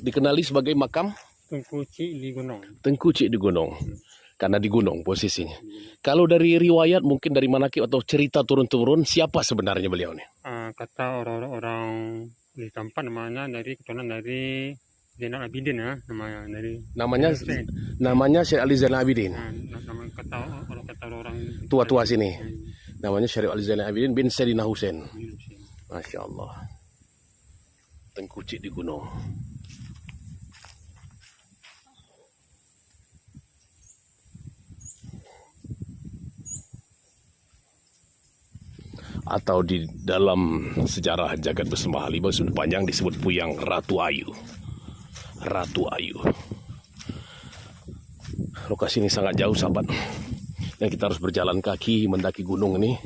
Dikenali sebagai makam Tengku Cik di Gunung. Tengku Cik di Gunung. Karena di gunung posisinya. Kalau dari riwayat mungkin dari manakib atau cerita turun-turun, siapa sebenarnya beliau nih? Kata orang-orang di tempat namanya dari keturunan dari Zainal Abidin ya, Namanya Syekh Ali Zainal Abidin. Nama kata orang Tua-tua sini. Namanya Syekh Ali Zainal Abidin bin Sayyidina Husain. Masya Allah. Tengku Cik di gunung. Atau di dalam sejarah jagat bersembah halimah sudah panjang disebut Puyang Ratu Ayu. Ratu Ayu. Lokasi ini sangat jauh sahabat. Dan kita harus berjalan kaki mendaki gunung ini.